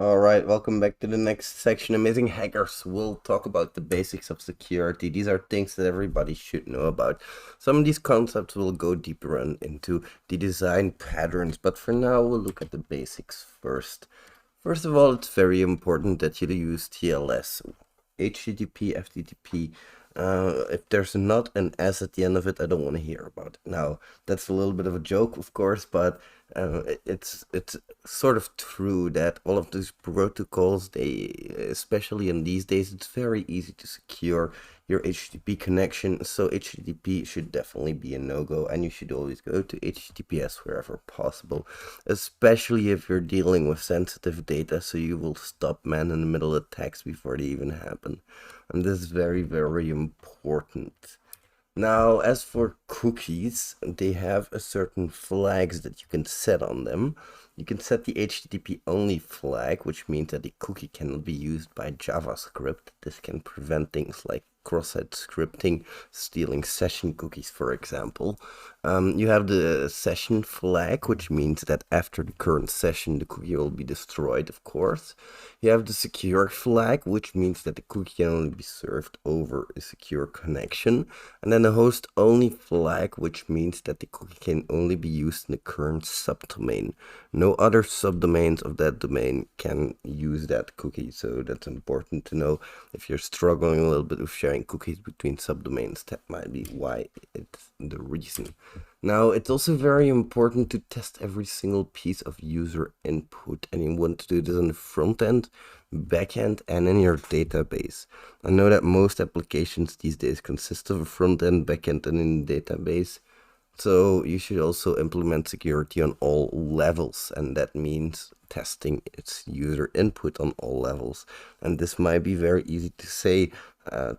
Alright, welcome back to the next section. Amazing hackers. We'll talk about the basics of security. These are things that everybody should know about. Some of these concepts will go deeper into the design patterns, but for now we'll look at the basics first. First of all, it's very important that you use TLS. HTTP, FTTP. If there's not an S at the end of it, I don't want to hear about it. Now, that's a little bit of a joke, of course, but it's sort of true that all of these protocols, especially in these days, it's very easy to secure your HTTP connection. So HTTP should definitely be a no-go, and you should always go to HTTPS wherever possible, especially if you're dealing with sensitive data, so you will stop man in the middle attacks before they even happen. And this is very, very important. Now, as for cookies, they have a certain flags that you can set on them. You can set the HTTP only flag, which means that the cookie cannot be used by JavaScript. This can prevent things like cross-site scripting, stealing session cookies, for example. You have the session flag, which means that after the current session, the cookie will be destroyed, of course. You have the secure flag, which means that the cookie can only be served over a secure connection. And then the host only flag, which means that the cookie can only be used in the current subdomain. No other subdomains of that domain can use that cookie. So that's important to know. If you're struggling a little bit with sharing cookies between subdomains, that might be why it's the reason. Now, it's also very important to test every single piece of user input, and you want to do this on the front end, back end, and in your database. I know that most applications these days consist of a front end, back end, and in the database. So you should also implement security on all levels, and that means testing its user input on all levels. And this might be very easy to say,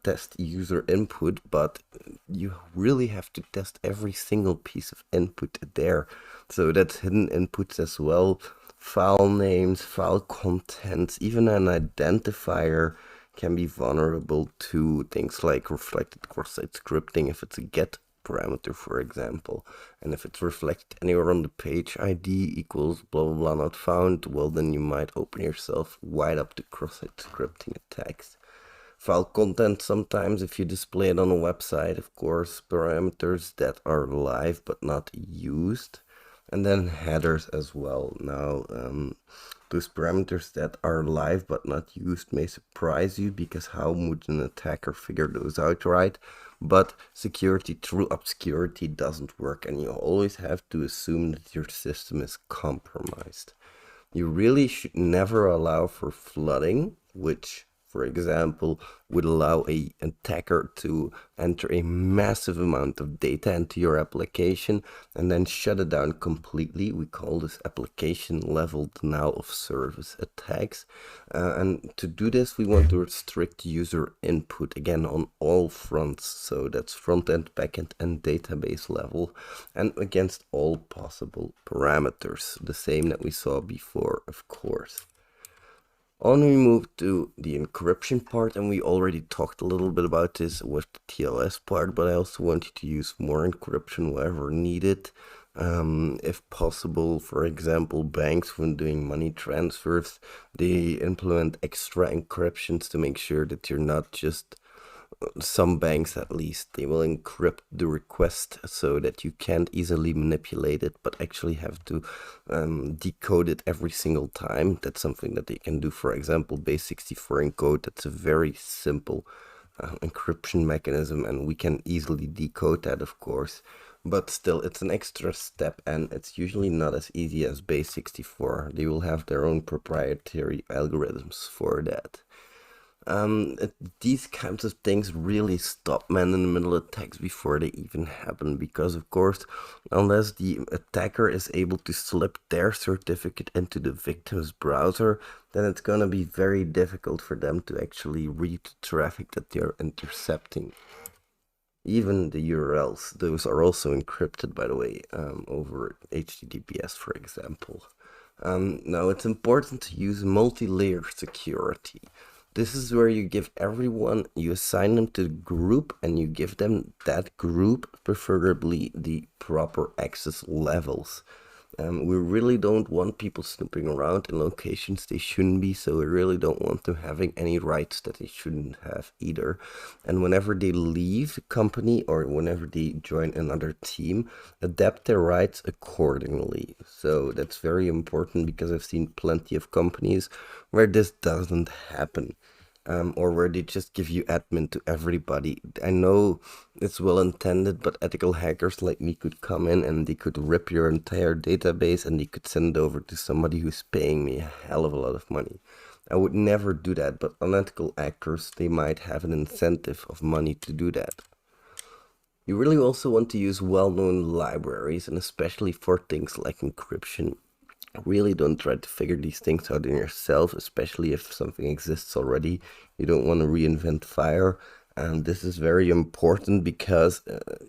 test user input, but you really have to test every single piece of input there. So that's hidden inputs as well, file names, file contents, even an identifier can be vulnerable to things like reflected cross-site scripting if it's a get parameter, for example. And if it's reflected anywhere on the page, ID equals blah blah blah not found, well then you might open yourself wide up to cross-site scripting attacks. File content, sometimes if you display it on a website, of course, parameters that are live but not used. And then headers as well. Now, those parameters that are live but not used may surprise you, because how would an attacker figure those out, right? But security through obscurity doesn't work, and you always have to assume that your system is compromised. You really should never allow for flooding, which, for example, would allow an attacker to enter a massive amount of data into your application and then shut it down completely. We call this application level denial of service attacks. And to do this, we want to restrict user input again on all fronts. So that's front end, back end, and database level, and against all possible parameters. The same that we saw before, of course. On we move to the encryption part, and we already talked a little bit about this with the TLS part, but I also want you to use more encryption wherever needed. If possible, for example, banks, when doing money transfers, they implement extra encryptions to make sure that you're not just, some banks at least, they will encrypt the request so that you can't easily manipulate it, but actually have to decode it every single time. That's something that they can do. For example, base64 encode, that's a very simple encryption mechanism, and we can easily decode that, of course. But still, it's an extra step, and it's usually not as easy as base64. They will have their own proprietary algorithms for that. These kinds of things really stop man-in-the-middle attacks before they even happen, because of course, unless the attacker is able to slip their certificate into the victim's browser, then it's gonna be very difficult for them to actually read the traffic that they're intercepting. Even the URLs, those are also encrypted, by the way, over HTTPS, for example. Now, it's important to use multi-layer security. This is where you give everyone, you assign them to a group, and you give them that group, preferably the proper access levels. We really don't want people snooping around in locations they shouldn't be, so we really don't want them having any rights that they shouldn't have either. And whenever they leave the company or whenever they join another team, adapt their rights accordingly. So that's very important because I've seen plenty of companies where this doesn't happen. Or where they just give you admin to everybody. I know it's well intended, but ethical hackers like me could come in and they could rip your entire database and they could send it over to somebody who's paying me a hell of a lot of money. I would never do that, but unethical hackers, they might have an incentive of money to do that. You really also want to use well-known libraries, and especially for things like encryption. Really don't try to figure these things out in yourself, especially if something exists already. You don't want to reinvent fire. And this is very important because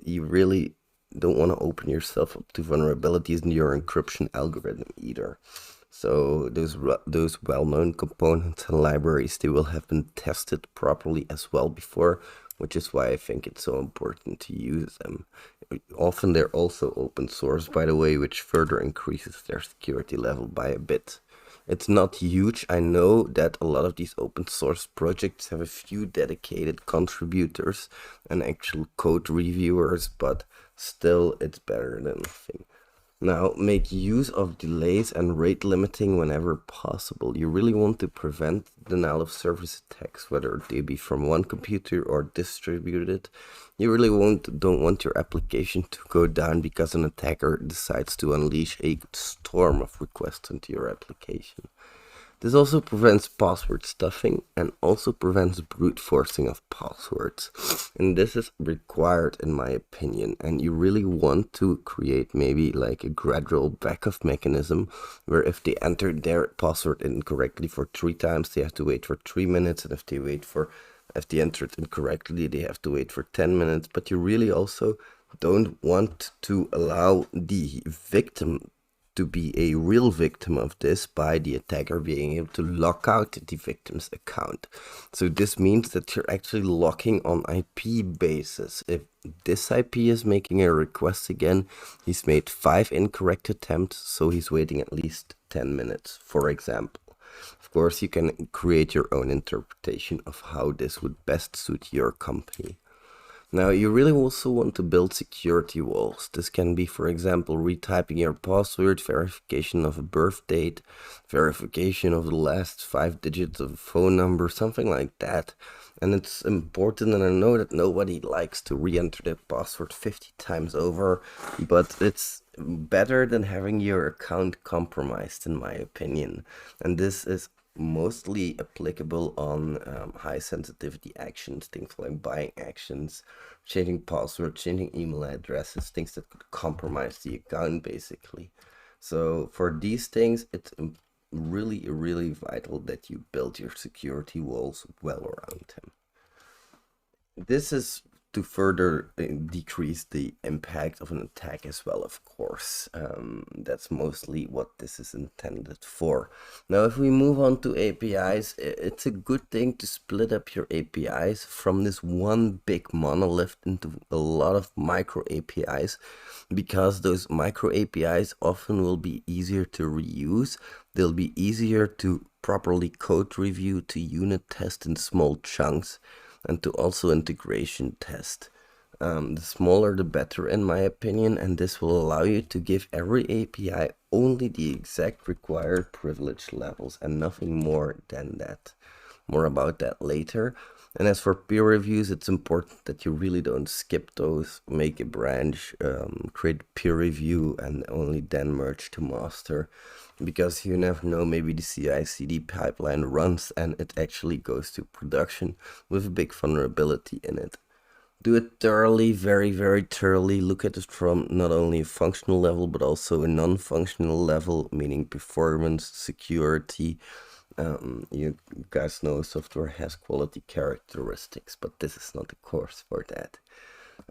you really don't want to open yourself up to vulnerabilities in your encryption algorithm either. So those well-known components and libraries, they will have been tested properly as well before, which is why I think it's so important to use them. Often they're also open source, by the way, which further increases their security level by a bit. It's not huge. I know that a lot of these open source projects have a few dedicated contributors and actual code reviewers, but still it's better than nothing. Now, make use of delays and rate limiting whenever possible. You really want to prevent denial of service attacks, whether they be from one computer or distributed. You really don't want your application to go down because an attacker decides to unleash a storm of requests into your application. This also prevents password stuffing and also prevents brute forcing of passwords. And this is required in my opinion. And you really want to create maybe like a gradual backup mechanism where if they enter their password incorrectly for 3 times, they have to wait for 3 minutes. And if they enter it incorrectly, they have to wait for 10 minutes. But you really also don't want to allow the victim to be a real victim of this by the attacker being able to lock out the victim's account. So this means that you're actually locking on IP basis. If this IP is making a request again, he's made 5 incorrect attempts, so he's waiting at least 10 minutes, for example. Of course, you can create your own interpretation of how this would best suit your company. Now, you really also want to build security walls. This can be, for example, retyping your password, verification of a birth date, verification of the last 5 digits of a phone number, something like that. And it's important, and I know that nobody likes to re-enter their password 50 times over, but it's better than having your account compromised, in my opinion. And this is mostly applicable on high sensitivity actions, things like buying actions, changing passwords, changing email addresses, things that could compromise the account basically. So for these things, it's really, really vital that you build your security walls well around them. This is to further decrease the impact of an attack as well, of course. That's mostly what this is intended for. Now, if we move on to APIs, it's a good thing to split up your APIs from this one big monolith into a lot of micro APIs, because those micro APIs often will be easier to reuse. They'll be easier to properly code review, to unit test in small chunks, and to also integration test. The smaller the better, in my opinion, and this will allow you to give every API only the exact required privilege levels and nothing more than that. More about that later. And as for peer reviews, it's important that you really don't skip those. Make a branch, create peer review, and only then merge to master. Because you never know, maybe the CI/CD pipeline runs and it actually goes to production with a big vulnerability in it. Do it thoroughly, very, very thoroughly. Look at it from not only a functional level, but also a non-functional level, meaning performance, security. You guys know software has quality characteristics, but this is not the course for that.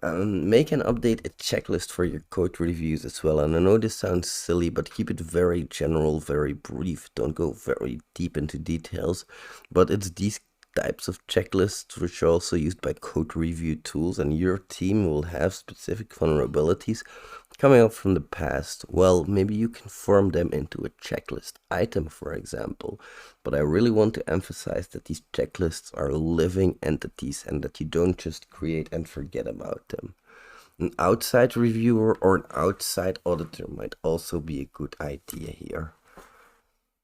Make and update a checklist for your code reviews as well. And I know this sounds silly, but keep it very general, very brief. Don't go very deep into details. But it's these types of checklists which are also used by code review tools, and your team will have specific vulnerabilities coming up from the past, well, maybe you can form them into a checklist item, for example. But I really want to emphasize that these checklists are living entities and that you don't just create and forget about them. An outside reviewer or an outside auditor might also be a good idea here.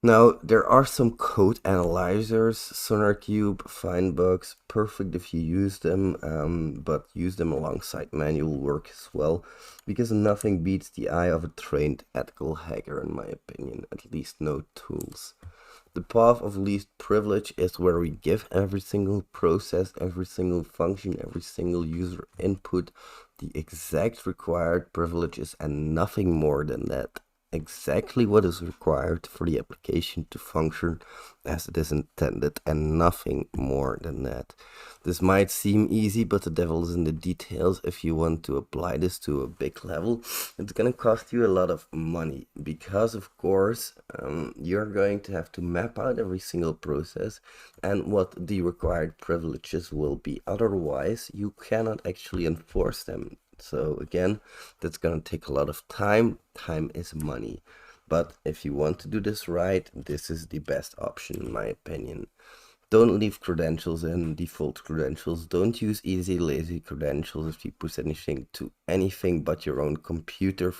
Now, there are some code analyzers, SonarCube, FindBugs, perfect if you use them, but use them alongside manual work as well, because nothing beats the eye of a trained ethical hacker, in my opinion, at least no tools. The path of least privilege is where we give every single process, every single function, every single user input the exact required privileges and nothing more than that. Exactly what is required for the application to function as it is intended and nothing more than that. This might seem easy, but the devil is in the details. If you want to apply this to a big level, it's going to cost you a lot of money because, of course, you're going to have to map out every single process and what the required privileges will be. Otherwise, you cannot actually enforce them. So again, that's going to take a lot of time. Time is money. But if you want to do this right, this is the best option in my opinion. Don't leave credentials in, default credentials. Don't use easy, lazy credentials if you push anything to anything but your own computer.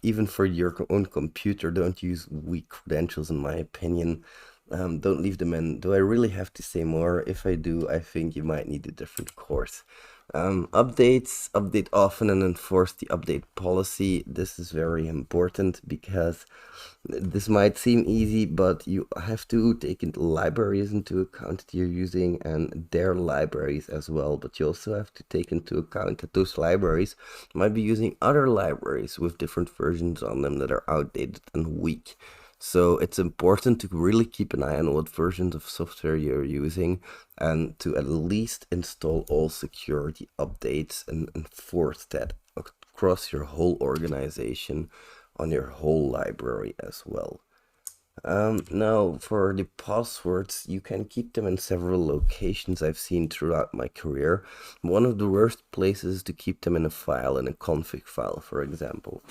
Even for your own computer, don't use weak credentials in my opinion. Don't leave them in. Do I really have to say more? If I do, I think you might need a different course. Update often and enforce the update policy. This is very important because this might seem easy, but you have to take libraries into account that you're using and their libraries as well. But you also have to take into account that those libraries might be using other libraries with different versions on them that are outdated and weak. So it's important to really keep an eye on what versions of software you're using and to at least install all security updates and enforce that across your whole organization on your whole library as well. Now for the passwords, you can keep them in several locations I've seen throughout my career. One of the worst places is to keep them in a file, in a config file, for example.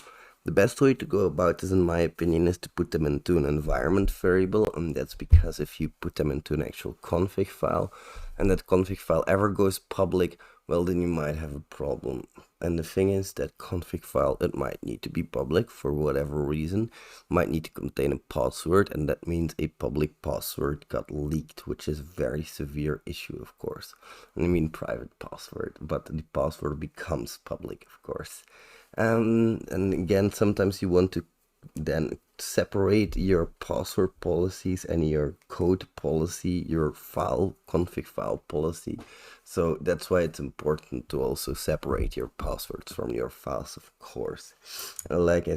The best way to go about this, in my opinion, is to put them into an environment variable, and that's because if you put them into an actual config file, and that config file ever goes public, well, then you might have a problem. And the thing is that config file, it might need to be public for whatever reason, might need to contain a password, and that means a public password got leaked, which is a very severe issue, of course. I mean private password, but the password becomes public, of course. And again, sometimes you want to then separate your password policies and your code policy, your config file policy. So that's why it's important to also separate your passwords from your files, of course. Like I